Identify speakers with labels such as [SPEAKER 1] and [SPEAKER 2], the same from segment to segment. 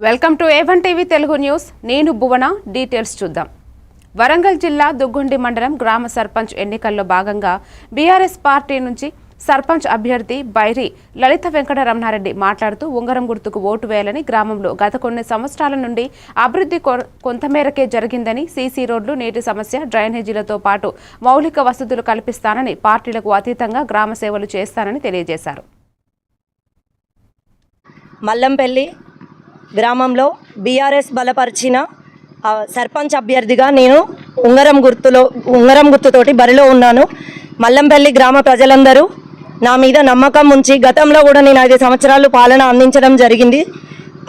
[SPEAKER 1] Welcome to A1 TV Telugu news. నేను భువన. Details చూద్దాం. వరంగల్ జిల్లా దుగ్గుండి మండలం గ్రామ సర్పంచ్ ఎన్నికల్లో భాగంగా బీఆర్ఎస్ పార్టీ నుంచి సర్పంచ్ అభ్యర్థి బైరి లలిత వెంకటరమణారెడ్డి మాట్లాడుతూ ఉంగరం గుర్తుకు ఓటు వేయాలని, గ్రామంలో గత కొన్ని సంవత్సరాల నుండి అభివృద్ధి కొంతమేరకే జరిగిందని, సీసీ రోడ్లు, నీటి సమస్య, డ్రైనేజీలతో పాటు మౌలిక వసతులు కల్పిస్తానని, పార్టీలకు అతీతంగా గ్రామ సేవలు చేస్తానని తెలియజేశారు.
[SPEAKER 2] మల్లంపల్లి గ్రామంలో బీఆర్ఎస్ బలపరిచిన సర్పంచ్ అభ్యర్థిగా నేను ఉంగరం గుర్తుతోటి బరిలో ఉన్నాను. మల్లంపల్లి గ్రామ ప్రజలందరూ నా మీద నమ్మకం ఉంచి గతంలో కూడా నేను 5 సంవత్సరాలు పాలన అందించడం జరిగింది.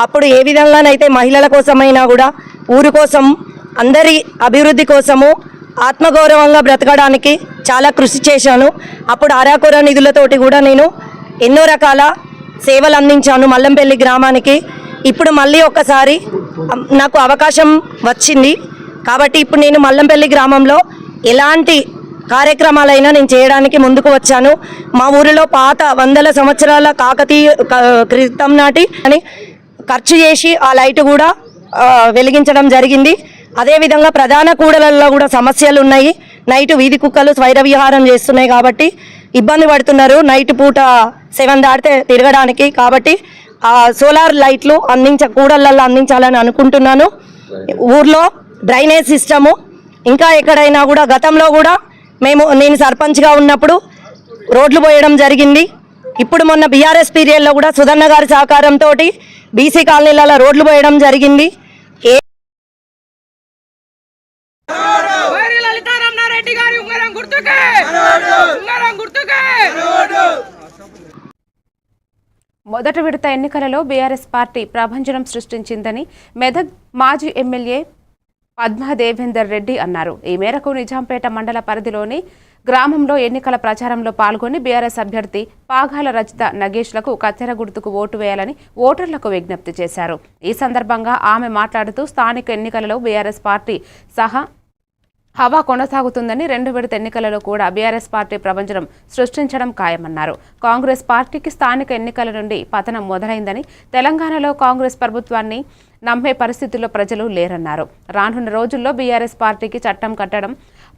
[SPEAKER 2] అప్పుడు ఏ విధంగానైతే మహిళల కోసమైనా కూడా ఊరు కోసం, అందరి అభివృద్ధి కోసము, ఆత్మగౌరవంగా బ్రతకడానికి చాలా కృషి చేశాను. అప్పుడు అరాకొర నిధులతోటి కూడా నేను ఎన్నో రకాల సేవలు అందించాను మల్లంపల్లి గ్రామానికి. ఇప్పుడు మళ్ళీ ఒక్కసారి నాకు అవకాశం వచ్చింది కాబట్టి ఇప్పుడు నేను మల్లంపల్లి గ్రామంలో ఎలాంటి కార్యక్రమాలైనా నేను చేయడానికి ముందుకు వచ్చాను. మా ఊరిలో పాత 100 సంవత్సరాల కాకతీయ క్రితం నాటి అని ఖర్చు చేసి ఆ లైట్ కూడా వెలిగించడం జరిగింది. అదేవిధంగా ప్రధాన కూడలలో కూడా సమస్యలు ఉన్నాయి. నైట్ వీధి కుక్కలు స్వైర విహారం చేస్తున్నాయి కాబట్టి ఇబ్బంది పడుతున్నారు నైట్ పూట 7 దాటితే తిరగడానికి. కాబట్టి సోలార్ లైట్లు కూడళ్ళల్లో అందించాలని అనుకుంటున్నాను. ఊర్లో డ్రైనేజ్ సిస్టము, ఇంకా ఎక్కడైనా కూడా గతంలో కూడా నేను సర్పంచ్గా ఉన్నప్పుడు రోడ్లు పోయడం జరిగింది. ఇప్పుడు మొన్న బీఆర్ఎస్ పీరియడ్లో కూడా సుధన్న గారి సహకారంతో బీసీ కాలనీలలో రోడ్లు పోయడం జరిగింది.
[SPEAKER 1] మొదటి విడత ఎన్నికలలో బీఆర్ఎస్ పార్టీ ప్రభంజనం సృష్టించిందని మెదక్ మాజీ ఎమ్మెల్యే పద్మా దేవేందర్ రెడ్డి అన్నారు. ఈ మేరకు నిజాంపేట మండల పరిధిలోని గ్రామంలో ఎన్నికల ప్రచారంలో పాల్గొని బీఆర్ఎస్ అభ్యర్థి పాగాల రజిత నగేష్లకు కత్తెర గుర్తుకు ఓటు వేయాలని ఓటర్లకు విజ్ఞప్తి చేశారు. ఈ సందర్భంగా ఆమె మాట్లాడుతూ స్థానిక ఎన్నికలలో బీఆర్ఎస్ పార్టీ సహా హవా కొనసాగుతుందని, 2 విడత ఎన్నికలలో కూడా బీఆర్ఎస్ పార్టీ ప్రభంజనం సృష్టించడం ఖాయమన్నారు. కాంగ్రెస్ పార్టీకి స్థానిక ఎన్నికల నుండి పతనం మొదలైందని, తెలంగాణలో కాంగ్రెస్ ప్రభుత్వాన్ని నమ్మే పరిస్థితుల్లో ప్రజలు లేరన్నారు. రానున్న రోజుల్లో బీఆర్ఎస్ పార్టీకి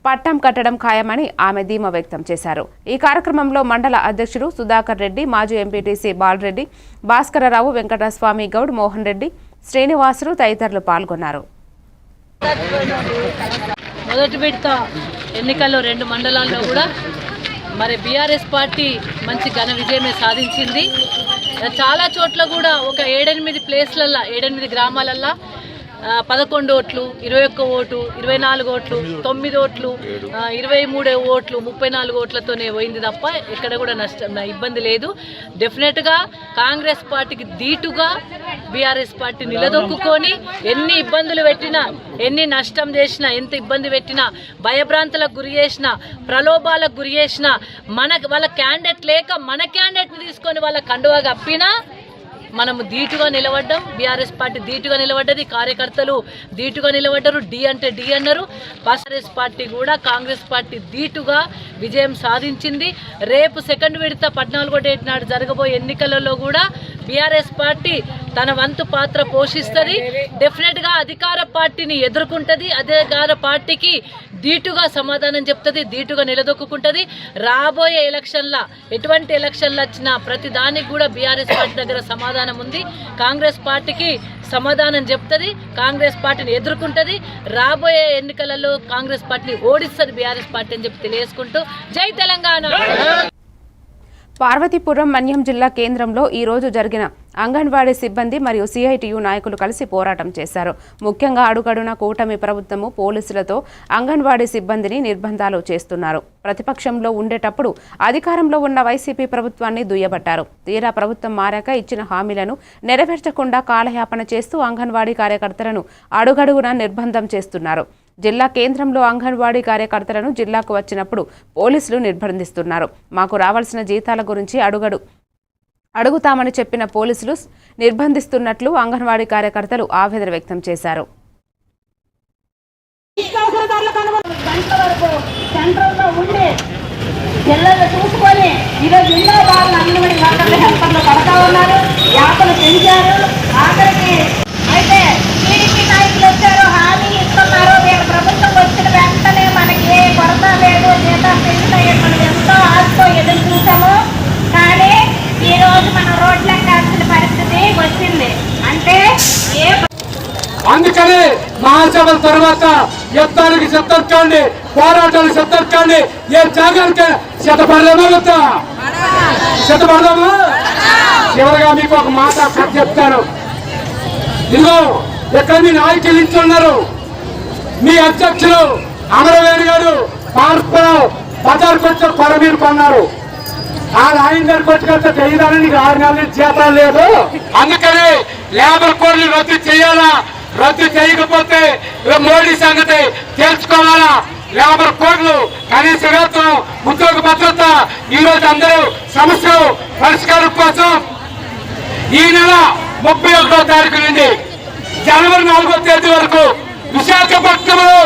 [SPEAKER 1] పట్టం కట్టడం ఖాయమని ఆమె ధీమా వ్యక్తం చేశారు. ఈ కార్యక్రమంలో మండల అధ్యక్షుడు సుధాకర్ రెడ్డి, మాజీ ఎంపీటీసీ బాలరెడ్డి, భాస్కరరావు, వెంకటస్వామి గౌడ్, మోహన్ రెడ్డి, శ్రీనివాసులు తదితరులు పాల్గొన్నారు.
[SPEAKER 3] మొదటి విడత ఎన్నికల్లో 2 మండలాల్లో కూడా మరి బీఆర్ఎస్ పార్టీ మంచి ఘన విజయమే సాధించింది. చాలా చోట్ల కూడా ఒక 7-8 ప్లేస్లల్లో 7-8 గ్రామాలల్లో 11 ఓట్లు, 21 ఓటు, 24 ఓట్లు, 9 ఓట్లు, 23 ఓట్లు, 34 ఓట్లతోనే పోయింది తప్ప ఎక్కడ కూడా ఇబ్బంది లేదు. డెఫినెట్గా కాంగ్రెస్ పార్టీకి ధీటుగా బీఆర్ఎస్ పార్టీ నిలదొక్కుని ఎన్ని ఇబ్బందులు పెట్టినా, ఎన్ని నష్టం చేసినా, ఎంత ఇబ్బంది పెట్టినా, భయభ్రాంతులకు గురి చేసినా, ప్రలోభాలకు గురి చేసినా, వాళ్ళ క్యాండిడేట్ లేక మన క్యాండిడేట్ని తీసుకొని వాళ్ళ కండువా కప్పినా మనము ధీటుగా నిలబడ్డాం. బీఆర్ఎస్ పార్టీ ధీటుగా నిలబడ్డది, కార్యకర్తలు ధీటుగా నిలబడ్డారు. డి అంటే డి అన్నారు. బీఆర్ఎస్ పార్టీ కూడా కాంగ్రెస్ పార్టీ ధీటుగా విజయం సాధించింది. రేపు 2వ విడత 14వ డేట్ నాడు జరగబోయే ఎన్నికలలో కూడా బీఆర్ఎస్ పార్టీ తన వంతు పాత్ర పోషిస్తుంది. డెఫినెట్గా అధికార పార్టీని ఎదుర్కొంటుంది, అధికార పార్టీకి ధీటుగా సమాధానం చెప్తుంది, ధీటుగా నిలదొక్కుంటుంది. రాబోయే ఎలక్షన్ల ఎటువంటి ఎలక్షన్లు వచ్చినా ప్రతి దానికి కూడా బీఆర్ఎస్ పార్టీ దగ్గర సమాధానం ఉంది. కాంగ్రెస్ పార్టీకి సమాధానం చెప్తుంది, కాంగ్రెస్ పార్టీని ఎదుర్కొంటుంది. రాబోయే ఎన్నికలలో కాంగ్రెస్ పార్టీని ఓడిస్తుంది బీఆర్ఎస్ పార్టీ అని చెప్పి తెలియజేసుకుంటూ జై తెలంగాణ.
[SPEAKER 1] పార్వతీపురం మన్యం జిల్లా కేంద్రంలో ఈ రోజు జరిగిన అంగన్వాడీ సిబ్బంది మరియు సిఐటియు నాయకులు కలిసి పోరాటం చేశారు. ముఖ్యంగా అడుగడున కూటమి ప్రభుత్వము పోలీసులతో అంగన్వాడీ సిబ్బందిని నిర్బంధాలు చేస్తున్నారు. ప్రతిపక్షంలో ఉండేటప్పుడు అధికారంలో ఉన్న వైసీపీ ప్రభుత్వాన్ని దుయ్యబట్టారు. తీరా ప్రభుత్వం మారాక ఇచ్చిన హామీలను నెరవేర్చకుండా కాలయాపన చేస్తూ అంగన్వాడీ కార్యకర్తలను అడుగడుగున నిర్బంధం చేస్తున్నారు. జిల్లా కేంద్రంలో అంగన్వాడీ కార్యకర్తలను జిల్లాకు వచ్చినప్పుడు పోలీసులు నిర్బంధిస్తున్నారు. మాకు రావాల్సిన జీతాల గురించి అడుగుతామని చెప్పిన పోలీసులు నిర్బంధిస్తున్నట్లు అంగన్వాడీ కార్యకర్తలు ఆవేదన వ్యక్తం చేశారు.
[SPEAKER 4] అందుకని మహాసభల తర్వాత యుద్ధానికి సిద్ధండి, పోరాటానికి సిద్ధండి. ఏ త్యాగానికి సిద్ధపడదామా? సిద్ధపడదామా? చివరిగా మీకు ఒక మాట చెప్తాను. ఇదిగో ఇక్కడ మీ నాయకులు ఇచ్చున్నారు. మీ అధ్యక్షులు అమరవేణి గారు పార్పురావు బజార్కి వచ్చి కొర మీరు కొన్నారు. ఆయన గారికి వచ్చి చేయడానికి 6 నెలల జీతం లేదు. అందుకని లేబర్ కోడ్లు రద్దు చేయాలా? రద్దు చేయకపోతే మోడీ సంగతి తెలుసుకోవాలా? లేబర్ కోడ్లు, కనీస వేతనం, ఉద్యోగ భద్రత, ఈ రోజు అందరూ సమస్యలు పరిష్కారం కోసం ఈ నెల 31వ తారీఖు నుండి జనవరి 4వ తేదీ వరకు విశాఖపట్నంలో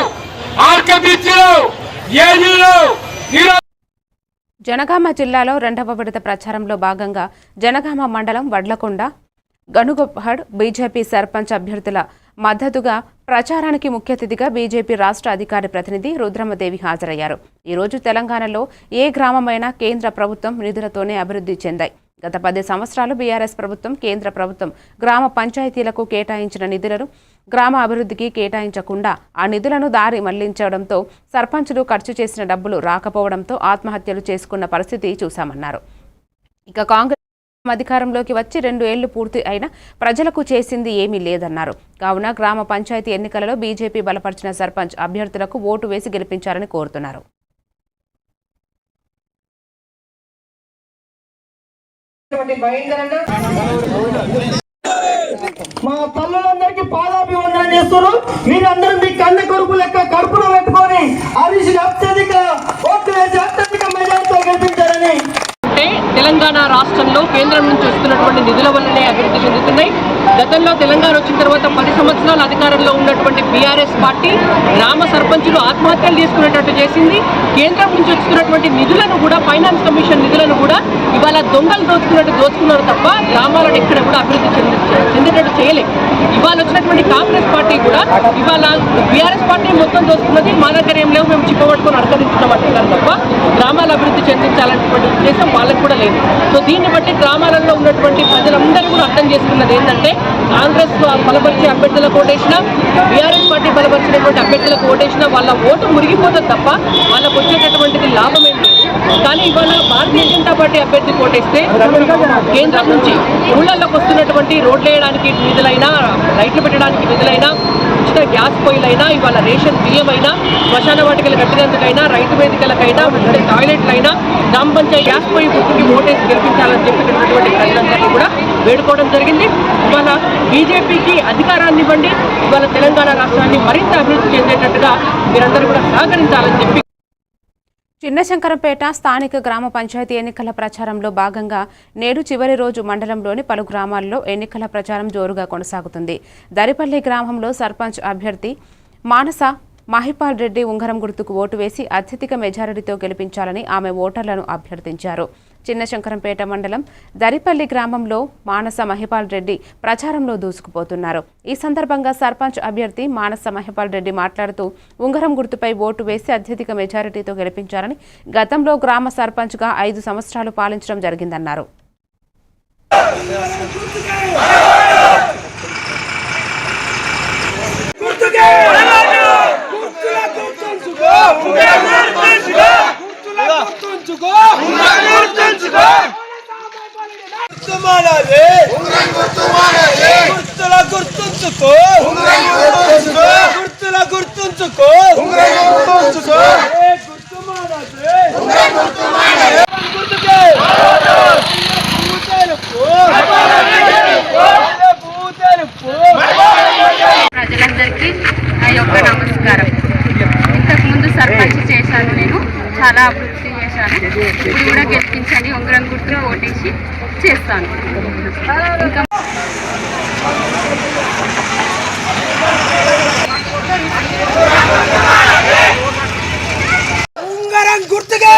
[SPEAKER 4] ఆర్కే బీచ్లో ఏజీలో
[SPEAKER 1] జనగామ జిల్లాలో 2వ విడత ప్రచారంలో భాగంగా జనగామ మండలం వడ్లకొండ గనుగొప్పహడ్ బీజేపీ సర్పంచ్ అభ్యర్థుల మద్దతుగా ప్రచారానికి ముఖ్య అతిథిగా బీజేపీ రాష్ట్ర అధికారి ప్రతినిధి రుద్రమదేవి హాజరయ్యారు. ఈరోజు తెలంగాణలో ఏ గ్రామమైనా కేంద్ర ప్రభుత్వం నిధులతోనే అభివృద్ధి చెందాయి. గత 10 సంవత్సరాలు బీఆర్ఎస్ ప్రభుత్వం, కేంద్ర ప్రభుత్వం గ్రామ పంచాయతీలకు కేటాయించిన నిధులను గ్రామ అభివృద్ధికి కేటాయించకుండా ఆ నిధులను దారి మళ్లించడంతో సర్పంచులు ఖర్చు చేసిన డబ్బులు రాకపోవడంతో ఆత్మహత్యలు చేసుకున్న పరిస్థితి చూశామన్నారు. ఇక కాంగ్రెస్ అధికారంలోకి వచ్చి 2 ఏళ్లు పూర్తి అయినా ప్రజలకు చేసింది ఏమీ లేదన్నారు. కావున గ్రామ పంచాయతీ ఎన్నికలలో బీజేపీ బలపరిచిన సర్పంచ్ అభ్యర్థులకు ఓటు వేసి గెలిపించాలని కోరుతున్నారు.
[SPEAKER 5] మా తల్లులందరికీ పాదాభివందనం చేస్తున్నారు. మీరందరూ మీ కన్న కొడుకు లెక్క కడుపులో పెట్టుకొని హరీష్ అత్యధిక ఓట్లు వేసి అత్యధిక మెజార్టీతో గెలిపించారని.
[SPEAKER 3] తెలంగాణ రాష్ట్రంలో కేంద్రం నుంచి వస్తున్నటువంటి నిధుల వల్లనే అభివృద్ధి చెందుతున్నాయి. గతంలో తెలంగాణ వచ్చిన తర్వాత 10 సంవత్సరాల అధికారంలో ఉన్నటువంటి బీఆర్ఎస్ పార్టీ గ్రామ సర్పంచులు ఆత్మహత్యలు చేసుకునేటట్టు చేసింది. కేంద్రం నుంచి వస్తున్నటువంటి నిధులను కూడా, ఫైనాన్స్ కమిషన్ నిధులను కూడా ఇవాళ దొంగలు దోచుకున్నారు తప్ప గ్రామాలను ఎక్కడ కూడా అభివృద్ధి చెందేటట్టు చేయలేదు. ఇవాళ వచ్చినటువంటి కాంగ్రెస్ పార్టీ కూడా ఇవాళ బీఆర్ఎస్ పార్టీ మొత్తం దోచుకున్నది, మా దగ్గర ఏం లేవు, మేము చిప్పబట్టుకొని అడగదించుకున్నామంటున్నారు తప్ప గ్రామాల అభివృద్ధి చెందించాలనేటువంటి ఉద్దేశం వాళ్ళకు కూడా లేదు. సో దీన్ని బట్టి గ్రామాలలో ఉన్నటువంటి ప్రజలందరూ కూడా అర్థం చేసుకున్నది ఏంటంటే, కాంగ్రెస్ బలపరిచే అభ్యర్థులకు ఓటేసినా, బీఆర్ఎస్ పార్టీ బలపరిచినటువంటి అభ్యర్థులకు ఓటేసినా వాళ్ళ ఓటు మురిగిపోతుంది తప్ప వాళ్ళకు వచ్చేటటువంటిది లాభం ఏం లేదు. కానీ ఇవాళ భారతీయ జనతా పార్టీ అభ్యర్థికి ఓటేస్తే కేంద్రం నుంచి ఊళ్ళల్లోకి వస్తున్నటువంటి రోడ్లు వేయడానికి నిధులైనా, లైట్లు పెట్టడానికి నిధులైనా, ఉచిత గ్యాస్ పొయ్యిలైనా, ఇవాళ రేషన్ బియ్యం అయినా, శ్మశాన వాటికలు కట్టినందుకైనా, రైతు వేదికలకైనా, ఉచిత టాయిలెట్లైనా, గ్రామ పంచాయతీ గ్యాస్ పొయ్యి గుర్తుకి ఓటేసి గెలిపించాలని చెప్పినటువంటి ప్రజలందరినీ కూడా వేడుకోవడం జరిగింది. ఇవాళ బీజేపీకి అధికారాన్ని ఇవ్వండి, ఇవాళ తెలంగాణ రాష్ట్రాన్ని మరింత అభివృద్ధి చెందేటట్టుగా మీరందరూ కూడా సహకరించాలని చెప్పి.
[SPEAKER 1] చిన్నశంకరంపేట స్థానిక గ్రామ పంచాయతీ ఎన్నికల ప్రచారంలో భాగంగా నేడు చివరి రోజు మండలంలోని పలు గ్రామాల్లో ఎన్నికల ప్రచారం జోరుగా కొనసాగుతుంది. దరిపల్లి గ్రామంలో సర్పంచ్ అభ్యర్థి మానస మహిపాల్ రెడ్డి ఉంగరం గుర్తుకు ఓటు వేసి అత్యధిక మెజారిటీతో గెలిపించాలని ఆమె ఓటర్లను అభ్యర్థించారు. చిన్నశంకరంపేట మండలం దరిపల్లి గ్రామంలో మానస మహిపాల్ రెడ్డి ప్రచారంలో దూసుకుపోతున్నారు. ఈ సందర్భంగా సర్పంచ్ అభ్యర్థి మానస మహిపాల్ రెడ్డి మాట్లాడుతూ ఉంగరం గుర్తుపై ఓటు వేసి అత్యధిక మెజారిటీతో గెలిపించాలని, గతంలో గ్రామ సర్పంచ్గా 5 సంవత్సరాలు పాలించడం జరిగిందన్నారు.
[SPEAKER 6] ప్రజలందరికీ నా యొక్క నమస్కారం. ఇంతకుముందు సర్పంచ్ చేశాను, నేను చాలా అభివృద్ధి చేశాను. ఇప్పుడు కూడా గెలిపించండి, ఉంగరం గుర్తుగా ఓటేసి చేస్తాను. ఇంకా
[SPEAKER 5] ఉంగరం గుర్తుగా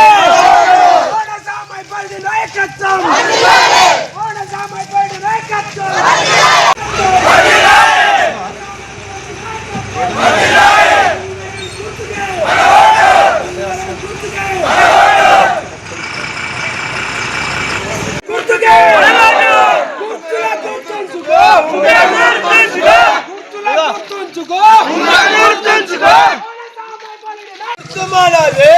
[SPEAKER 5] గుర్తుగా
[SPEAKER 7] గుర్తుంచుకో గుర్తుమాడాలి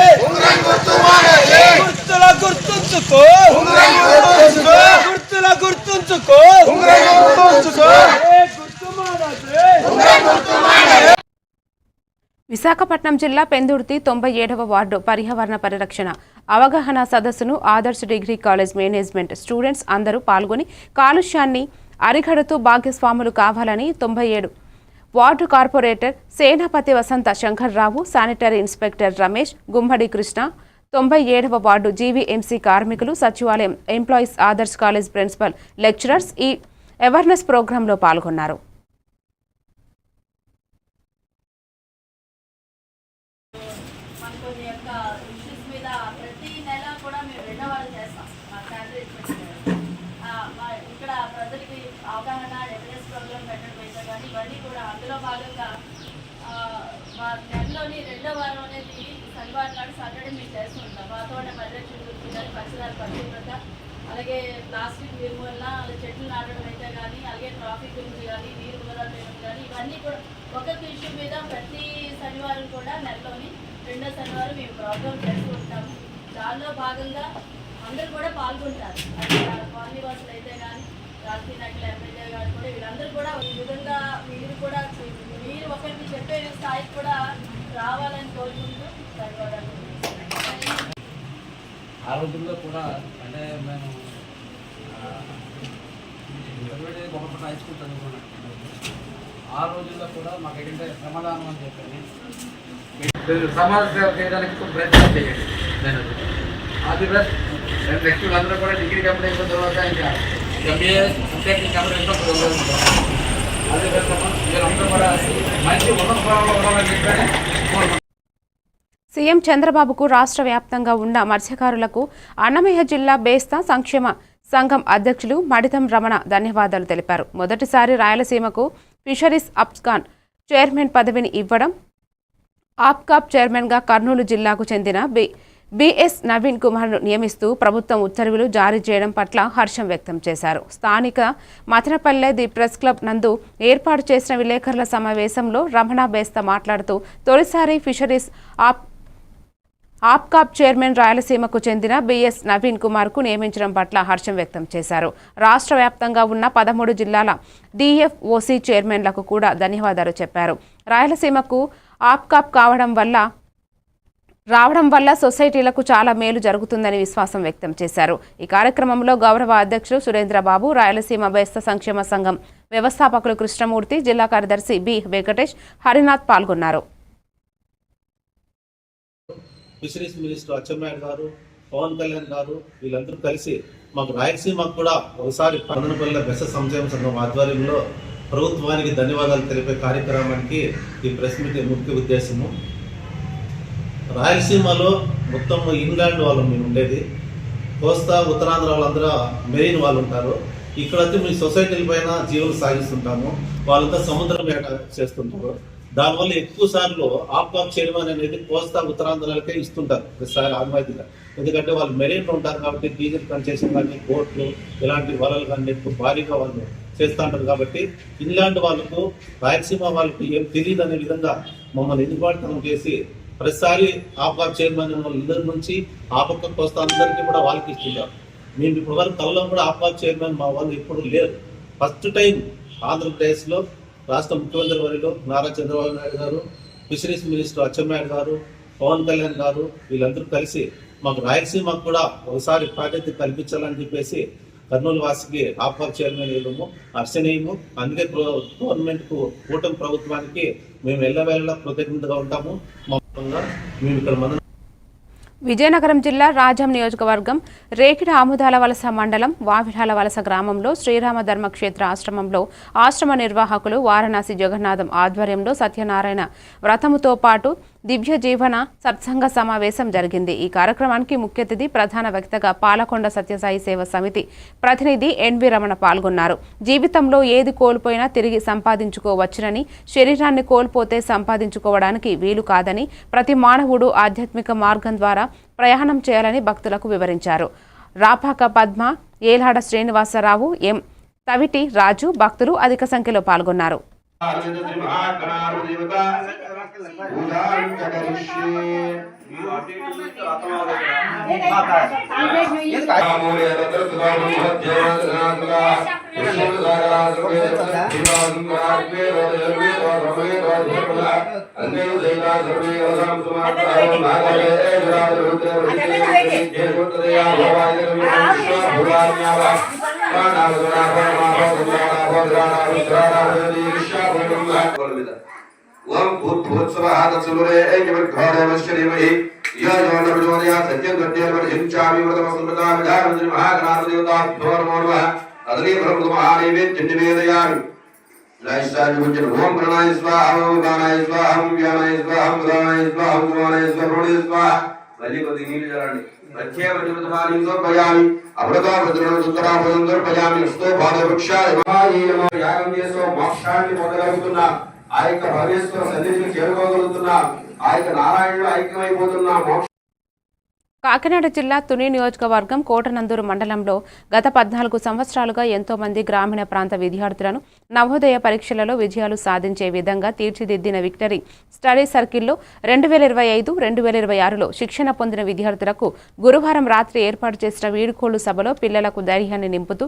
[SPEAKER 7] గుర్తుంచుకో గుర్తుంచుకో
[SPEAKER 1] విశాఖపట్నం జిల్లా పెందుర్తి 97వ వార్డు పర్యావరణ పరిరక్షణ అవగాహన సదస్సును Adarsh degree college management students అందరూ పాల్గొని కాలుష్యాన్ని అరికడుతూ భాగస్వాములు కావాలని 97 ward corporator Senapathi Vasantha Shankarrao, sanitary inspector Ramesh, Gummadi Krishna, 97వ వార్డు జీవీఎంసీ కార్మికులు, సచివాలయం employees, Adarsh college principal, lecturers ఈ అవేర్నెస్ ప్రోగ్రాంలో పాల్గొన్నారు.
[SPEAKER 8] నెలలోని 2వ వారం అనేది శనివారం నాడు సాటర్డే మేము చేస్తుంటాం. వాతావరణ పరిరక్షణ గురించి కానీ, పరిసరాల పరిశుభ్రత, అలాగే ప్లాస్టిక్ నిర్మూలన, చెట్లు నాటడం అయితే కానీ, అలాగే ట్రాఫిక్ గురించి కానీ, నీరు వృధా చేయడం కానీ, ఇవన్నీ కూడా ఒక్కొక్క ఇష్యూ మీద ప్రతి శనివారం కూడా నెలలోని 2వ శనివారం మేము ప్రోగ్రామ్ చేస్తూ ఉంటాము. దానిలో భాగంగా అందరూ కూడా పాల్గొంటారు. అది కాలనీ వాసులు అయితే కానీ, రాజకీయ నాయకులు, ఎమ్మెల్యే గారు కూడా వీళ్ళందరూ కూడా ఈ విధంగా మీరు ఒకరికి చెప్పే స్థాయికి కూడా రావాలని కోరుకుంటూ ధన్యవాదాలు.
[SPEAKER 9] ఆ రోజుల్లో కూడా అంటే మేము గొప్పపట్ల హై స్కూల్ చదువుకున్నాం. ఆ రోజుల్లో కూడా మాకు ఏంటంటే శ్రమదానం అని చెప్పని సమాజ సేవ చేయడానికి ప్రయత్నం చేయండి. నేను అది బెస్ట్. నెక్స్ట్ అందరూ కూడా డిగ్రీ కంప్లీట్ అయిపోయిన తర్వాత ఇంకా ఎంబీఏ కంప్లీట్ కంప్లీట్ అదే బెస్ట్. మీరందరూ కూడా మంచి ఉన్నత స్థానంలో ఉండాలని చెప్పని కోరుకుంటున్నాను.
[SPEAKER 1] సీఎం చంద్రబాబుకు రాష్ట్ర వ్యాప్తంగా ఉన్న మత్స్యకారులకు అన్నమయ్య జిల్లా బేస్తా సంక్షేమ సంఘం అధ్యక్షులు మడితం రమణ ధన్యవాదాలు తెలిపారు. మొదటిసారి రాయలసీమకు ఫిషరీస్ అప్స్కాన్ చైర్మన్ పదవిని ఇవ్వడం, ఆప్కాప్ చైర్మన్గా కర్నూలు జిల్లాకు చెందిన బిఎస్ నవీన్ కుమార్ను నియమిస్తూ ప్రభుత్వం ఉత్తర్వులు జారీ చేయడం పట్ల హర్షం వ్యక్తం చేశారు. స్థానిక మథనపల్లె ది ప్రెస్ క్లబ్ నందు ఏర్పాటు చేసిన విలేకరుల సమావేశంలో రమణ బేస్తా మాట్లాడుతూ తొలిసారి ఫిషరీస్ ఆప్కాప్ చైర్మన్ రాయలసీమకు చెందిన బిఎస్ నవీన్ కుమార్కు నియమించడం పట్ల హర్షం వ్యక్తం చేశారు. రాష్ట్ర వ్యాప్తంగా ఉన్న 13 జిల్లాల డిఎఫ్ఓసి చైర్మన్లకు కూడా ధన్యవాదాలు చెప్పారు. రాయలసీమకు ఆప్కాప్ రావడం వల్ల సొసైటీలకు చాలా మేలు జరుగుతుందని విశ్వాసం వ్యక్తం చేశారు. ఈ కార్యక్రమంలో గౌరవ అధ్యక్షులు సురేంద్రబాబు, రాయలసీమ బేస్తా సంక్షేమ సంఘం వ్యవస్థాపకులు కృష్ణమూర్తి, జిల్లా కార్యదర్శి బి వెంకటేష్, హరినాథ్ పాల్గొన్నారు.
[SPEAKER 10] ఫిషరీస్ మినిస్టర్ అచ్చెన్నాయుడు గారు, పవన్ కళ్యాణ్ గారు వీళ్ళందరూ కలిసి మాకు రాయలసీమకు కూడా ఒకసారి మదనపల్లె బెస్త సంక్షేమ సంఘం ఆధ్వర్యంలో ప్రభుత్వానికి ధన్యవాదాలు తెలిపే కార్యక్రమానికి ఈ ప్రెస్ మీట్ ముఖ్య ఉద్దేశము. రాయలసీమలో మొత్తం ఇంగ్లాండ్ వాళ్ళు మేము ఉండేది, కోస్తా ఉత్తరాంధ్ర వాళ్ళందరూ మెరీన్ వాళ్ళు ఉంటారు. ఇక్కడ వచ్చి మీ సొసైటీల పైన జీవనం సాగిస్తుంటాము. వాళ్ళంతా సముద్రం వేట చేస్తుంటారు. దానివల్ల ఎక్కువ సార్లు ఆప్కాప్ చైర్మన్ అనేది కోస్తా ఉత్తరాంధ్రాలకే ఇస్తుంటారు ప్రతిసారి ఆన్వాయితీగా. ఎందుకంటే వాళ్ళు మెరీన్లో ఉంటారు కాబట్టి డీజిల్ కన్సెషన్ కానీ, బోట్లు ఇలాంటి వలలు కానీ ఎక్కువ భారీగా వాళ్ళు చేస్తూ ఉంటారు. కాబట్టి ఇంగ్లాండ్ వాళ్ళకు రాయలసీమ వాళ్ళకు ఏం తెలియదు అనే విధంగా మమ్మల్ని ఎన్నికలు చేసి ప్రతిసారి ఆప్కాప్ చైర్మన్ ఇద్దరి నుంచి ఆ పక్క కోస్తా అందరికీ కూడా వాళ్ళకి ఇస్తుంటారు. మేము ఇప్పుడు వరకు కళ్ళలో కూడా ఆప్కాప్ చైర్మన్ మా వాళ్ళు ఎప్పుడు లేరు. ఫస్ట్ టైం ఆంధ్రప్రదేశ్లో రాష్ట్ర ముఖ్యమంత్రి వర్యులు నారా చంద్రబాబు నాయుడు గారు, ఫిషరీస్ మినిస్టర్ అచ్చెన్నాయుడు గారు, పవన్ కళ్యాణ్ గారు వీళ్ళందరూ కలిసి మాకు రాయలసీమకు కూడా ఒకసారి ప్రాధాన్యత కల్పించాలని చెప్పేసి కర్నూలు వాసికి ఆప్కాప్ చైర్మన్ వేయడము హర్షణీయము. అందుకే గవర్నమెంట్కు కూటమి ప్రభుత్వానికి మేము ఎల్లవేళలా కృతజ్ఞతగా ఉంటాము. మేము ఇక్కడ
[SPEAKER 1] విజయనగరం జిల్లా రాజం నియోజకవర్గం రేకిడ ఆముదాల వలస మండలం వావిడాల వలస గ్రామంలో శ్రీరామ ధర్మక్షేత్ర ఆశ్రమంలో ఆశ్రమ నిర్వాహకులు వారణాసి జగన్నాథం ఆధ్వర్యంలో సత్యనారాయణ వ్రతముతో పాటు దివ్య జీవన సత్సంగ సమావేశం జరిగింది. ఈ కార్యక్రమానికి ముఖ్య అతిథి ప్రధాన వ్యక్తిగా పాలకొండ సత్యసాయి సేవ సమితి ప్రతినిధి ఎన్వి రమణ పాల్గొన్నారు. జీవితంలో ఏది కోల్పోయినా తిరిగి సంపాదించుకోవచ్చునని, శరీరాన్ని కోల్పోతే సంపాదించుకోవడానికి వీలు కాదని, ప్రతి మానవుడు ఆధ్యాత్మిక మార్గం ద్వారా ప్రయాణం చేయాలని భక్తులకు వివరించారు. రాపాక పద్మ, ఏలాడ శ్రీనివాసరావు, ఎం తవిటి రాజు భక్తులు అధిక సంఖ్యలో పాల్గొన్నారు.
[SPEAKER 11] ओम भूत्सवः तत्सुरे ऐक्यवद्घोरवश्चरीमहि योजोनर्जोनया सत्यगत्यवर्जिंचामि व्रतमसुमृता विधानमन्त्रि महागणाधिदेवताभ्यो नमो नमः अदने ब्रह्ममहानैवेद्यं निवेदयामि ओम प्रणय स्वाहा ओम गानाय स्वाहा ओम व्यानाय स्वाहा ओम गानाय स्वाहा ओम गानाय स्वाहा प्रणय स्वाहा वल्लीपति नील जलानि प्रत्यय वज्रतमानि सोपयामि अमृता वज्रनो सुतरा वज्रंदर पयामि स्तो भादवृक्षाय महाये नमो यागं చేసో మోక్షాన్ని పొందగలుగుతున్నా ఆ యొక్క భవేశ్వర సన్నిధిని చేరుకోగలుగుతున్నా ఆ యొక్క నారాయణుడు ఐక్యమైపోతున్నా మోక్ష
[SPEAKER 1] కాకినాడ జిల్లా తుని నియోజకవర్గం కోటనందూరు మండలంలో గత 14 సంవత్సరాలుగా ఎంతో మంది గ్రామీణ ప్రాంత విద్యార్థులను నవోదయ పరీక్షలలో విజయాలు సాధించే విధంగా తీర్చిదిద్దిన విక్టరీ స్టడీ సర్కిల్లో 2025-2026లో శిక్షణ పొందిన విద్యార్థులకు గురువారం రాత్రి ఏర్పాటు చేసిన వీడుకోలు సభలో పిల్లలకు ధైర్యాన్ని నింపుతూ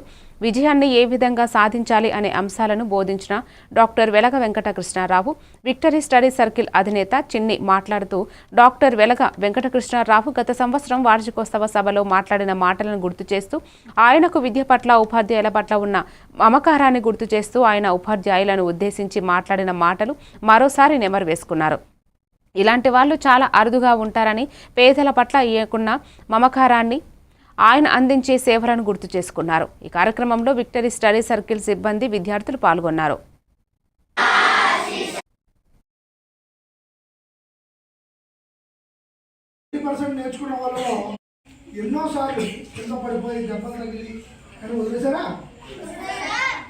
[SPEAKER 1] విజయాన్ని ఏ విధంగా సాధించాలి అనే అంశాలను బోధించిన డాక్టర్ వెలగ వెంకటకృష్ణారావు విక్టరీ స్టడీ సర్కిల్ అధినేత చిన్ని మాట్లాడుతూ డాక్టర్ వెలగ వెంకటకృష్ణారావు గత సంవత్సరం వార్షికోత్సవ సభలో మాట్లాడిన మాటలను గుర్తు చేస్తూ ఆయనకు విద్య పట్ల ఉపాధ్యాయుల పట్ల ఉన్న మమకారాన్ని గుర్తు చేస్తూ ఆయన ఉపాధ్యాయులను ఉద్దేశించి మాట్లాడిన మాటలు మరోసారి నెమరు వేసుకున్నారు. ఇలాంటి వాళ్ళు చాలా అరుదుగా ఉంటారని పేదల పట్ల ఈయకున్న మమకారాన్ని ఆయన అందించే సేవలను గుర్తు చేసుకున్నారు. ఈ కార్యక్రమంలో విక్టరీ స్టడీ సర్కిల్ సిబ్బంది విద్యార్థులు పాల్గొన్నారు.
[SPEAKER 5] నేర్చుకున్న వాళ్ళలో ఎన్నోసార్లు కింద పడిపోయి దెబ్బలు తగిలి అని వదిలేసారా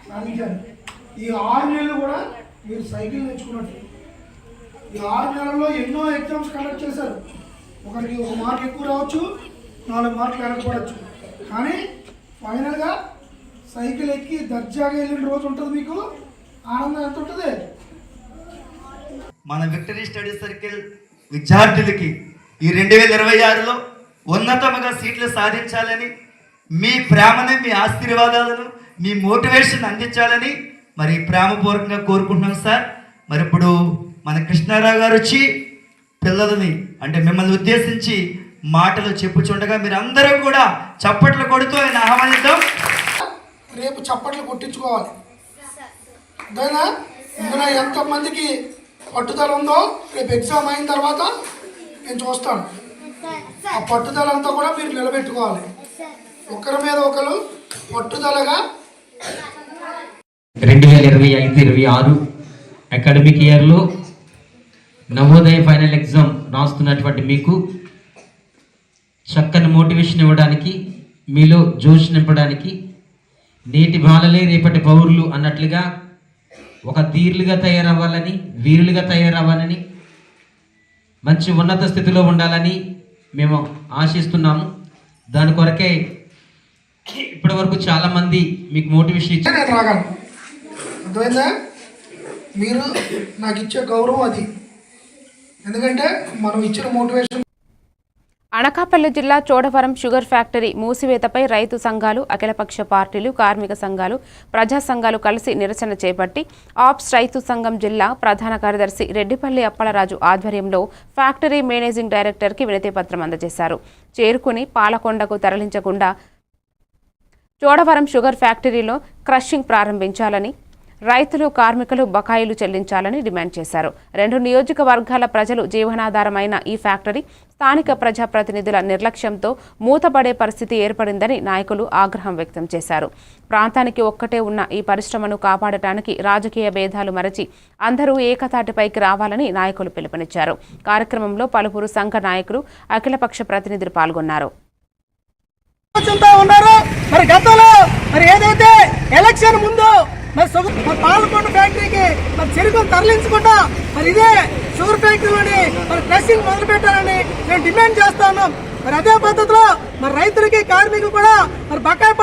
[SPEAKER 5] సాధించారు. ఈ 6 నెలలు కూడా మీరు సైకిల్ నేర్చుకున్నట్టు. ఈ 6 నెలల్లో ఎన్నో ఎగ్జామ్స్ కండక్ట్ చేశారు. ఒకరికి 1 మార్క్ ఎక్కువ రావచ్చు, 4 మార్కులు వెనకపోవచ్చు. కానీ ఫైనల్గా సైకిల్ ఎక్కి దర్జాగా వెళ్ళిన రోజు ఉంటుంది. మీకు ఆనందం ఎంత ఉంటుంది?
[SPEAKER 7] మన విక్టరీ స్టడీ సర్కిల్ విద్యార్థులకి ఈ 2026లో ఉన్నతముగా సీట్లు సాధించాలని, మీ ప్రేమని, మీ ఆశీర్వాదాలను, మీ మోటివేషన్ అందించాలని మరి ప్రేమపూర్వకంగా కోరుకుంటున్నాం సార్. మరి ఇప్పుడు మన కృష్ణారావు గారు వచ్చి పిల్లలని అంటే మిమ్మల్ని ఉద్దేశించి మాటలు చెప్పుచుండగా మీరు అందరూ కూడా చప్పట్లు కొడుతూ ఆయన ఆహ్వానిద్దాం.
[SPEAKER 5] రేపు చప్పట్లు కొట్టించుకోవాలి. అదేనా? ఇందులో ఎంతమందికి పట్టుదల ఉందో రేపు ఎగ్జామ్ అయిన తర్వాత నేను చూస్తాను. ఆ పట్టుదల అంతా కూడా మీరు నిలబెట్టుకోవాలి. ఒకరి మీద ఒకరు పట్టుదలగా
[SPEAKER 12] 2025-26 అకాడమిక్ ఇయర్లో నవోదయ ఫైనల్ ఎగ్జామ్ రాస్తున్నటువంటి మీకు చక్కని మోటివేషన్ ఇవ్వడానికి, మీలో జోష్ నింపడానికి, నేటి బాలలే రేపటి పౌరులు అన్నట్లుగా ఒక ధీరులుగా తయారవ్వాలని, వీరులుగా తయారవ్వాలని, మంచి ఉన్నత స్థితిలో ఉండాలని మేము ఆశిస్తున్నాము. దాని కొరకే ఇప్పటి వరకు చాలామంది మీకు మోటివేషన్ ఇచ్చి
[SPEAKER 5] నేను రాగలను. అర్థమైందా? మీరు నాకు ఇచ్చే గౌరవం అది. ఎందుకంటే మనం ఇచ్చిన మోటివేషన్.
[SPEAKER 1] అనకాపల్లి జిల్లా చోడవరం షుగర్ ఫ్యాక్టరీ మూసివేతపై రైతు సంఘాలు, అఖిలపక్ష పార్టీలు, కార్మిక సంఘాలు, ప్రజా సంఘాలు కలిసి నిరసన చేపట్టి ఆప్స్ రైతు సంఘం జిల్లా ప్రధాన కార్యదర్శి రెడ్డిపల్లి అప్పలరాజు ఆధ్వర్యంలో ఫ్యాక్టరీ మేనేజింగ్ డైరెక్టర్కి వినతిపత్రం అందజేశారు. చేరుకుని పాలకొండకు తరలించకుండా చోడవరం షుగర్ ఫ్యాక్టరీలో క్రషింగ్ ప్రారంభించాలని, రైతులు, కార్మికులు బకాయిలు చెల్లించాలని డిమాండ్ చేశారు. 2 నియోజకవర్గాల ప్రజలు జీవనాధారమైన ఈ ఫ్యాక్టరీ స్థానిక ప్రజాప్రతినిధుల నిర్లక్ష్యంతో మూతపడే పరిస్థితి ఏర్పడిందని నాయకులు ఆగ్రహం వ్యక్తం చేశారు. ప్రాంతానికి ఒక్కటే ఉన్న ఈ పరిశ్రమను కాపాడటానికి రాజకీయ భేదాలు మరచి అందరూ ఏకతాటిపైకి రావాలని నాయకులు పిలుపునిచ్చారు. కార్యక్రమంలో పలువురు సంఘ నాయకులు, అఖిలపక్ష ప్రతినిధులు పాల్గొన్నారు.
[SPEAKER 5] మరి గతంలో మరి ఏదైతే ఎలక్షన్ ముందు మరి పాలకొండ ఫ్యాక్టరీకి మరి చెరుకును తరలించకుండా మరి ఇదే షుగర్ ఫ్యాక్టరీలోని మరి క్రషింగ్ మొదలు పెట్టాలని మేము డిమాండ్ చేస్తా ఉన్నాం. మరి అదే పద్ధతిలో మరి రైతులకి, కార్మికులు కూడా మరి బకాయి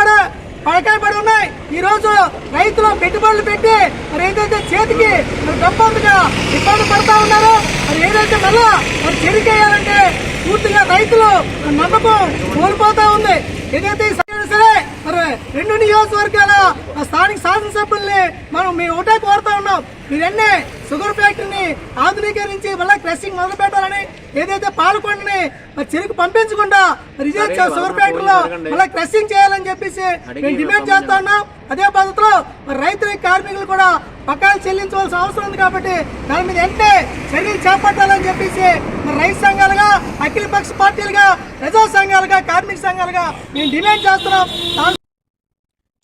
[SPEAKER 5] పడకాయ పడి ఉన్నాయి. ఈ రోజు రైతులు పెట్టుబడులు పెట్టి మరి ఏదైతే చేతికి డబ్బుగా ఇబ్బంది పడతా ఉన్నారో మరి ఏదైతే మళ్ళా మరి చెరికేయాలంటే పూర్తిగా రైతులు నమ్మకం కోల్పోతా ఉంది. ఏదైతే సరే మరి 2 నియోజకవర్గాల స్థానిక శాసనసభ్యుల్ని మేము ఒకటే కోరుతా ఉన్నాం. మీరన్నీ షుగర్ ఫ్యాక్టరీని ఆధునీకరించి మళ్ళీ క్రషింగ్ మొదలు పెట్టాలని, ఏదైతే పాలకొండని మరి చెరుకు పంపించకుండా రిజర్వ్ షుగర్ ఫ్యాక్టరీలో మళ్ళీ క్రషింగ్ చేయాలని చెప్పేసి మేము డిమాండ్ చేస్తా ఉన్నాం. అదే పద్ధతిలో మరి రైతులు కార్మికులు కూడా బకాయిలు చెల్లించవలసిన అవసరం ఉంది. కాబట్టి దాని మీద వెంటనే చర్యలు చేపట్టాలని చెప్పేసి మరి రైతు సంఘాలుగా, అఖిలపక్ష పార్టీలుగా, ప్రజా సంఘాలుగా, కార్మిక సంఘాలుగా మేము డిమాండ్ చేస్తున్నాం.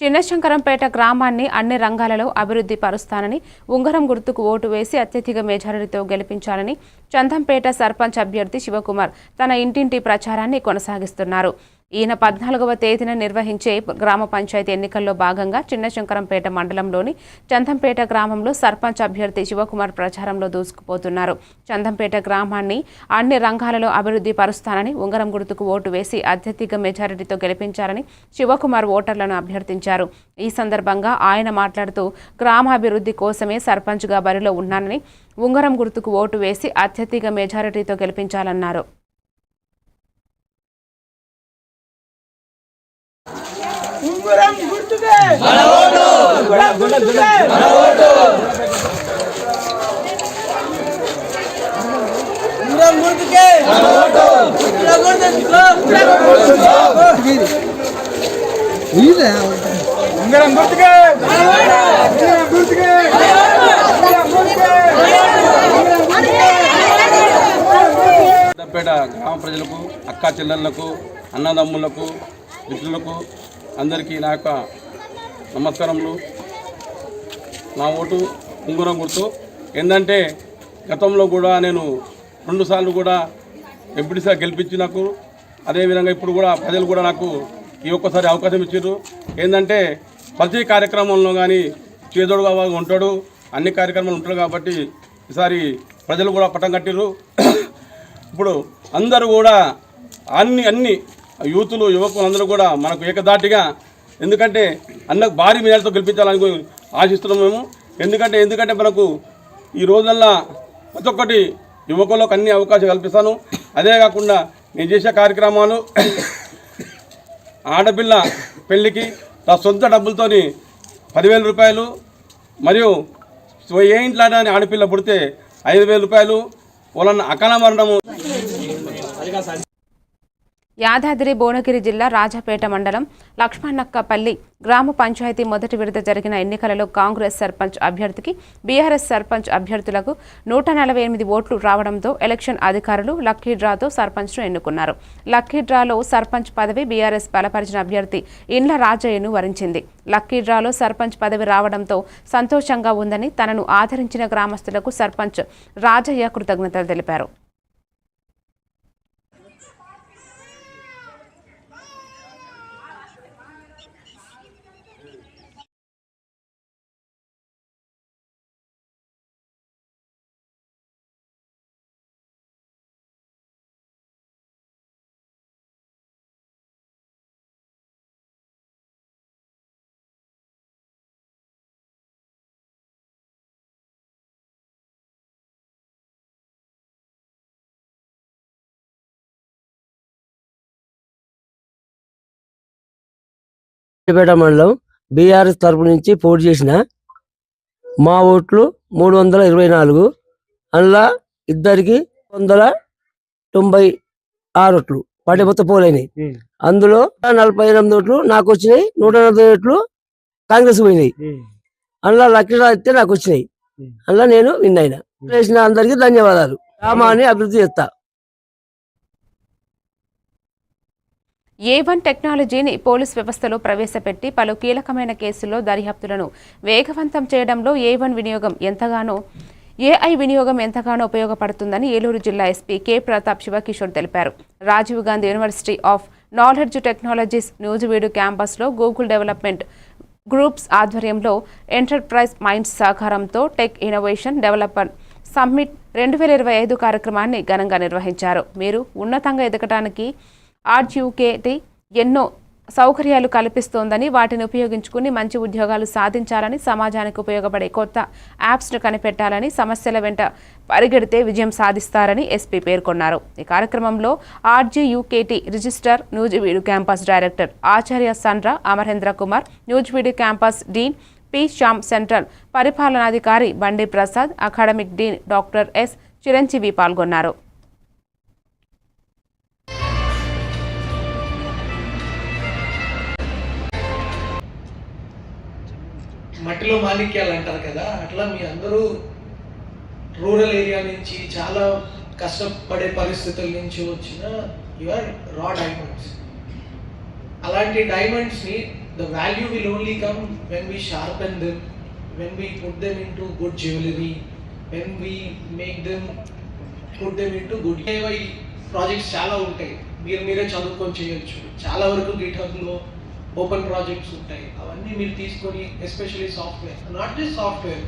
[SPEAKER 1] చిన్నశంకరంపేట గ్రామాన్ని అన్ని రంగాలలో అభివృద్ధి పరుస్తానని, ఉంగరం గుర్తుకు ఓటు వేసి అత్యధిక మెజారిటీతో గెలిపించాలని చందంపేట సర్పంచ్ అభ్యర్థి శివకుమార్ తన ఇంటింటి ప్రచారాన్ని కొనసాగిస్తున్నారు. ఈయన 14వ తేదీన నిర్వహించే గ్రామ పంచాయతీ ఎన్నికల్లో భాగంగా చిన్నశంకరంపేట మండలంలోని చందంపేట గ్రామంలో సర్పంచ్ అభ్యర్థి శివకుమార్ ప్రచారంలో దూసుకుపోతున్నారు. చందంపేట గ్రామాన్ని అన్ని రంగాలలో అభివృద్ధి పరుస్తానని, ఉంగరం గుర్తుకు ఓటు వేసి అత్యధిక మెజారిటీతో గెలిపించాలని శివకుమార్ ఓటర్లను అభ్యర్థించారు. ఈ సందర్భంగా ఆయన మాట్లాడుతూ గ్రామాభివృద్ధి కోసమే సర్పంచ్గా బరిలో ఉన్నానని, ఉంగరం గుర్తుకు ఓటు వేసి అత్యధిక మెజారిటీతో గెలిపించాలన్నారు.
[SPEAKER 5] ఉంగరం గుర్తుకే మన ఓటు, ఉంగరం గుర్తుకే మన ఓటు, ఉంగరం గుర్తుకే మన ఓటు, ఉంగరం గుర్తుకే ఇదే ఉంగరం గుర్తుకే మన ఓటు, ఉంగరం గుర్తుకే
[SPEAKER 9] చందంపేట గ్రామ ప్రజలకు, అక్కా చెల్లెళ్లకు, అన్నదమ్ములకు, మిత్రులకు అందరికీ నా యొక్క నమస్కారములు. నా ఓటు ఉంగరం గుర్తు. ఏంటంటే గతంలో కూడా నేను 2 సార్లు కూడా ఎంపీటీసీగా గెలిపించి నాకు, అదేవిధంగా ఇప్పుడు కూడా ప్రజలు కూడా నాకు ఈ ఒక్కసారి అవకాశం ఇచ్చారు. ఏంటంటే ప్రతి కార్యక్రమంలో కానీ చేదోడుగా ఉంటాడు, అన్ని కార్యక్రమాలు ఉంటాడు. కాబట్టి ఈసారి ప్రజలు కూడా పట్టం కట్టారు. ఇప్పుడు అందరూ కూడా అన్ని యూతులు, యువకులు అందరూ కూడా మనకు ఏకదాటిగా, ఎందుకంటే అన్నకు భారీ మేరతో గెలిపించాలని ఆశిస్తున్నాం మేము. ఎందుకంటే మనకు ఈ రోజుల్లో ప్రతి ఒక్కటి యువకులకు అన్ని అవకాశాలు కల్పిస్తాను. అదే కాకుండా నేను చేసే కార్యక్రమాలు ఆడపిల్ల పెళ్ళికి నా సొంత డబ్బులతోని 10,000 రూపాయలు, మరియు ఏ ఇంట్లో ఆడపిల్ల పుడితే 5,000 రూపాయలు, వాళ్ళన్న అకాల మరణము.
[SPEAKER 1] యాదాద్రి భువనగిరి జిల్లా రాజాపేట మండలం లక్ష్మణక్కపల్లి గ్రామ పంచాయతీ మొదటి విడత జరిగిన ఎన్నికలలో కాంగ్రెస్ సర్పంచ్ అభ్యర్థికి బీఆర్ఎస్ సర్పంచ్ అభ్యర్థులకు 148 ఓట్లు రావడంతో ఎలక్షన్ అధికారులు లక్కీ డ్రాతో సర్పంచ్ను ఎన్నుకున్నారు. లక్కీ డ్రాలో సర్పంచ్ పదవి బీఆర్ఎస్ బలపరిచిన అభ్యర్థి ఇండ్ల రాజయ్యను వరించింది. లక్కీ డ్రాలో సర్పంచ్ పదవి రావడంతో సంతోషంగా ఉందని తనను ఆదరించిన గ్రామస్తులకు సర్పంచ్ రాజయ్య కృతజ్ఞతలు తెలిపారు.
[SPEAKER 13] పేట మండలం బీఆర్ఎస్ తరపు నుంచి పోటీ చేసిన మా ఓట్లు 324, అందులో ఇద్దరికి 196 ఓట్లు పార్టీ మొత్తం పోలైనాయి. అందులో 48 ఓట్లు నాకు వచ్చినాయి, 140 ఓట్లు కాంగ్రెస్ పోయినాయి. అందులో లక్కీ డ్రా అయితే నాకు వచ్చినాయి. అందులో నేను విన్ అయినా. చేసిన అందరికీ ధన్యవాదాలు. గ్రామాన్ని అభివృద్ధి చేస్తా.
[SPEAKER 1] A1 టెక్నాలజీని పోలీస్ వ్యవస్థలో ప్రవేశపెట్టి పలు కీలకమైన కేసుల్లో దర్యాప్తులను వేగవంతం చేయడంలో AI వినియోగం ఎంతగానో ఉపయోగపడుతుందని ఏలూరు జిల్లా ఎస్పీ కె ప్రతాప్ శివకిషోర్ తెలిపారు. Rajiv Gandhi university of knowledge technologies Nuzvid క్యాంపస్లో గూగుల్ డెవలప్మెంట్ గ్రూప్స్ ఆధ్వర్యంలో ఎంటర్ప్రైజ్ మైండ్స్ సహకారంతో టెక్ ఇన్నోవేషన్ డెవలపర్ సమ్మిట్ 2025 కార్యక్రమాన్ని ఘనంగా నిర్వహించారు. మీరు ఉన్నతంగా ఎదగటానికి ఆర్జీయూకేటి ఎన్నో సౌకర్యాలు కల్పిస్తోందని వాటిని ఉపయోగించుకుని మంచి ఉద్యోగాలు సాధించాలని సమాజానికి ఉపయోగపడే కొత్త యాప్స్ను కనిపెట్టాలని సమస్యల వెంట పరిగెడితే విజయం సాధిస్తారని ఎస్పీ పేర్కొన్నారు. ఈ కార్యక్రమంలో RGUKT registrar Nuzvid campus director ఆచార్య Sandra Amarendra Kumar, Nuzvid campus dean P Shyam, central పరిపాలనాధికారి Bandi Prasad, academic dean doctor S Chiranjeevi పాల్గొన్నారు.
[SPEAKER 14] మట్టిలో మాణిక్యాలు అంటారు కదా, అట్లా మీ అందరూ రూరల్ ఏరియా నుంచి చాలా కష్టపడే పరిస్థితుల నుంచి వచ్చిన యువర్ రా డైమండ్స్. అలాంటి డైమండ్స్ని the value will only come when we sharpen them, when we put them into good jewellery, when we make them put them into good. AI projects చాలా ఉంటాయి, మీరే చదువుకొని చేయొచ్చు. చాలా వరకు గిట్హబ్లో open projects ఉంటాయి, అవన్నీ మీరు తీసుకొని especially software, not just software.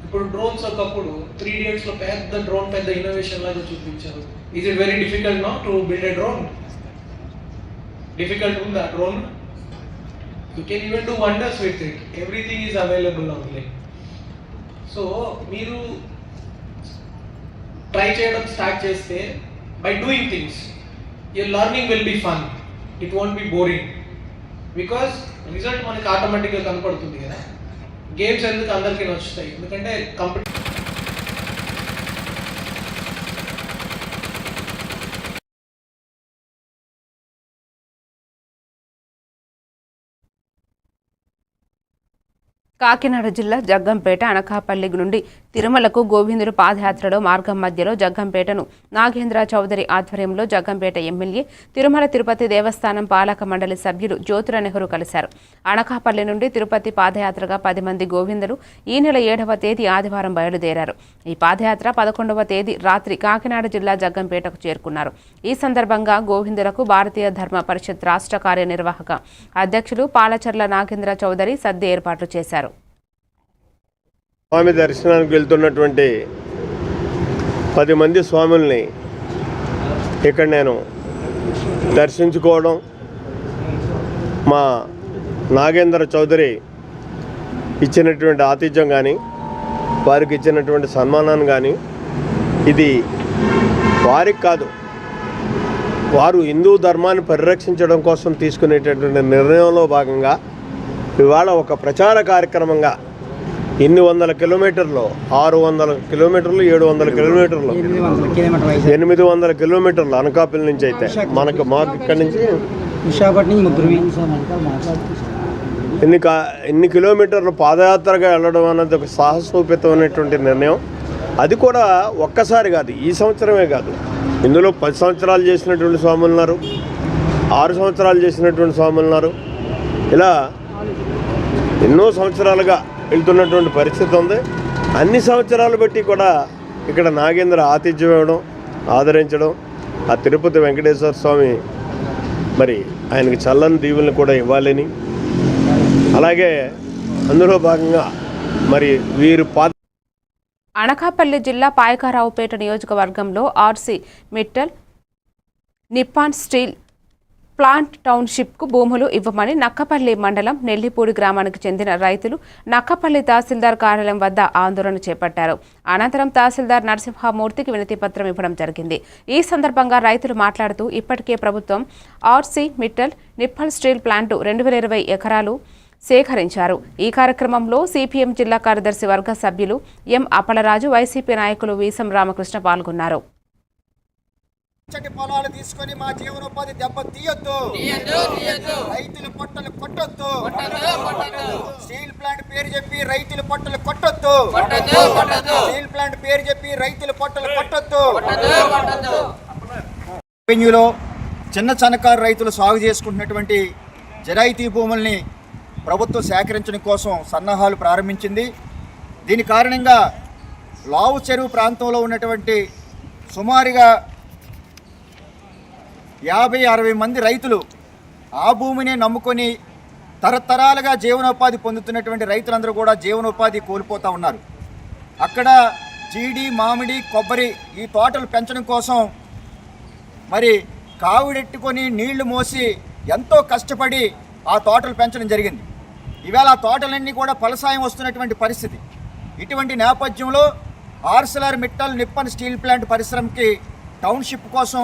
[SPEAKER 14] ఇప్పుడు డ్రోన్స్ ఒకప్పుడు 3 Idiotsలో పెద్ద డ్రోన్ పెద్ద ఇన్నోవేషన్ లాగా చూపించారు. Is it very difficult now to build a drone? Difficult ఉందా drone? You can even do wonders with it. Everything is available only. So మీరు try చేయడం స్టార్ట్ చేస్తే by doing things your learning will be fun, it won't be boring. Because result మనకి ఆటోమేటిక్గా కనపడుతుంది కదా. Games ఎందుకు అందరికీ నచ్చుతాయి? ఎందుకంటే
[SPEAKER 1] కాకినాడ జిల్లా జగ్గంపేట అనకాపల్లి నుండి తిరుమలకు గోవిందుడు పాదయాత్రలో మార్గం మధ్యలో జగ్గంపేటను నాగేంద్ర చౌదరి ఆధ్వర్యంలో జగ్గంపేట ఎమ్మెల్యే, తిరుమల తిరుపతి దేవస్థానం పాలక మండలి సభ్యులు జ్యోతుల నెహ్రూ కలిశారు. అనకాపల్లి నుండి తిరుపతి పాదయాత్రగా 10 మంది గోవిందులు ఈ నెల 7వ తేదీ ఆదివారం బయలుదేరారు. ఈ పాదయాత్ర 11వ తేదీ రాత్రి కాకినాడ జిల్లా జగ్గంపేటకు చేరుకున్నారు. ఈ సందర్భంగా గోవిందులకు భారతీయ ధర్మ పరిషత్ రాష్ట్ర కార్యనిర్వాహక అధ్యక్షులు పాలచర్ల నాగేంద్ర చౌదరి సద్ది ఏర్పాట్లు చేశారు.
[SPEAKER 15] స్వామి దర్శనానికి వెళ్తున్నటువంటి 10 మంది స్వాముల్ని ఇక్కడ నేను దర్శించుకోవడం, మా నాగేంద్ర చౌదరి ఇచ్చినటువంటి ఆతిథ్యం కానీ, వారికి ఇచ్చినటువంటి సన్మానాన్ని కానీ, ఇది వారికి కాదు, వారు హిందూ ధర్మాన్ని పరిరక్షించడం కోసం తీసుకునేటటువంటి నిర్ణయంలో భాగంగా ఇవాళ ఒక ప్రచార కార్యక్రమంగా ఇన్ని వందల కిలోమీటర్లు, 600 కిలోమీటర్లు, 700 కిలోమీటర్లు, 800 కిలోమీటర్లు అనకాపల్లి నుంచి అయితే మాకు ఇక్కడి నుంచి ఇన్ని కిలోమీటర్లు పాదయాత్రగా వెళ్ళడం అనేది ఒక సాహసోపేతమైనటువంటి నిర్ణయం. అది కూడా ఒక్కసారి కాదు, ఈ సంవత్సరమే కాదు, ఇందులో 10 సంవత్సరాలు చేసినటువంటి స్వాములు ఉన్నారు, 6 సంవత్సరాలు చేసినటువంటి స్వాములు ఉన్నారు. ఇలా ఎన్నో సంవత్సరాలుగా వెళ్తున్నటువంటి పరిస్థితి ఉంది. అన్ని సంవత్సరాలు బట్టి కూడా ఇక్కడ నాగేంద్ర ఆతిథ్యం ఇవ్వడం, ఆదరించడం, ఆ తిరుపతి వెంకటేశ్వర స్వామి మరి ఆయనకి చల్లని దీవులను కూడా ఇవ్వాలని, అలాగే అందులో భాగంగా మరి వీరు
[SPEAKER 1] అనకాపల్లి జిల్లా పాయకారావుపేట నియోజకవర్గంలో Arcelor Mittal Nippon steel plant టౌన్షిప్కు భూములు ఇవ్వమని నక్కపల్లి మండలం నెల్లిపూడి గ్రామానికి చెందిన రైతులు నక్కపల్లి తహసీల్దార్ కార్యాలయం వద్ద ఆందోళన చేపట్టారు. అనంతరం తహసీల్దార్ నరసింహమూర్తికి వినతిపత్రం ఇవ్వడం జరిగింది. ఈ సందర్భంగా రైతులు మాట్లాడుతూ ఇప్పటికే ప్రభుత్వం RC Mittal nipple steel plant 2020 ఎకరాలు సేకరించారు. ఈ కార్యక్రమంలో సిపిఎం జిల్లా కార్యదర్శి వర్గ సభ్యులు ఎం అప్పలరాజు, వైసీపీ నాయకులు వీసం రామకృష్ణ పాల్గొన్నారు.
[SPEAKER 16] పొలాలు తీసుకొని మా జీవనోపాధి దెబ్బ తీయొద్దు, రైతుల పొట్టలు కొట్టొద్దు, స్టీల్ ప్లాంట్ పేరు చెప్పి రైతుల పొట్టలు కొట్టొద్దు, స్టీల్ ప్లాంట్ పేరు చెప్పి రైతుల పొట్టలు కొట్టొద్దు. రెవెన్యూలో చిన్న సన్నకారు రైతులు సాగు చేసుకుంటున్నటువంటి జరాయితీ భూముల్ని ప్రభుత్వం సేకరించడం కోసం సన్నాహాలు ప్రారంభించింది. దీని కారణంగా లావు చెరువు ప్రాంతంలో ఉన్నటువంటి సుమారుగా 50-60 మంది రైతులు ఆ భూమిని నమ్ముకొని తరతరాలుగా జీవనోపాధి పొందుతున్నటువంటి రైతులందరూ కూడా జీవనోపాధి కోల్పోతూ ఉన్నారు. అక్కడ జీడి, మామిడి, కొబ్బరి ఈ తోటలు పెంచడం కోసం మరి కావిడెట్టుకొని నీళ్లు మోసి ఎంతో కష్టపడి ఆ తోటలు పెంచడం జరిగింది. ఈవేళ ఆ తోటలన్నీ కూడా ఫలసాయం వస్తున్నటువంటి పరిస్థితి. ఇటువంటి నేపథ్యంలో Arcelor Mittal Nippon steel plant పరిశ్రమకి టౌన్షిప్ కోసం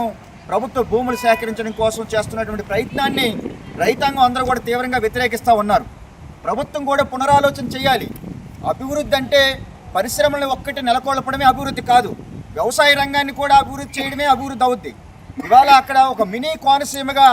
[SPEAKER 16] ప్రభుత్వ భూములు సేకరించడం కోసం చేస్తున్నటువంటి ప్రయత్నాన్ని రైతాంగం అందరూ కూడా తీవ్రంగా వ్యతిరేకిస్తూ ఉన్నారు. ప్రభుత్వం కూడా పునరాలోచన చేయాలి. అభివృద్ధి అంటే పరిశ్రమలను ఒక్కటి నెలకొల్పడమే అభివృద్ధి కాదు, వ్యవసాయ రంగాన్ని కూడా అభివృద్ధి చేయడమే అభివృద్ధి అవుద్ది. ఇవాళ అక్కడ ఒక మినీ కోనసీమగా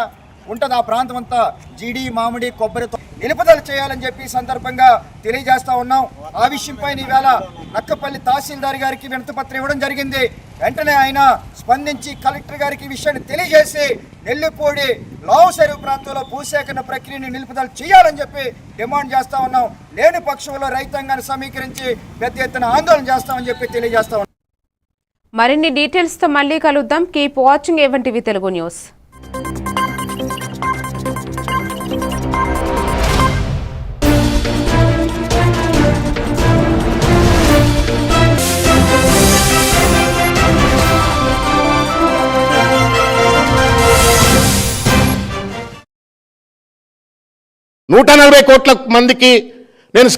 [SPEAKER 16] ఉంటుంది ఆ ప్రాంతం అంతా. జీడి, మామిడి, కొబ్బరితో నిలుపుదల చేయాలని చెప్పి సందర్భంగా తెలియజేస్తా ఉన్నాం. ఆ విషయంపై ఈవేళ నక్కపల్లి తహసీల్దార్ గారికి వినతిపత్రం ఇవ్వడం జరిగింది. వెంటనే ఆయన స్పందించి కలెక్టర్ గారికి ఈ విషయాన్ని తెలియజేసి నెల్లిపూడి లావు చెరువు ప్రాంతంలో భూసేకరణ ప్రక్రియని నిలుపుదల చేయాలని చెప్పి డిమాండ్ చేస్తా ఉన్నాం. లేని పక్షంలో రైతాంగాన్ని సమీకరించి పెద్ద ఎత్తున ఆందోళన చేస్తామని చెప్పి తెలియజేస్తా ఉన్నాం.
[SPEAKER 1] మరిన్ని డీటెయిల్స్తో మళ్ళీ కలుద్దాం. Keep watching A1 TV Telugu news.
[SPEAKER 17] $140 కోట్ల మందికి నేను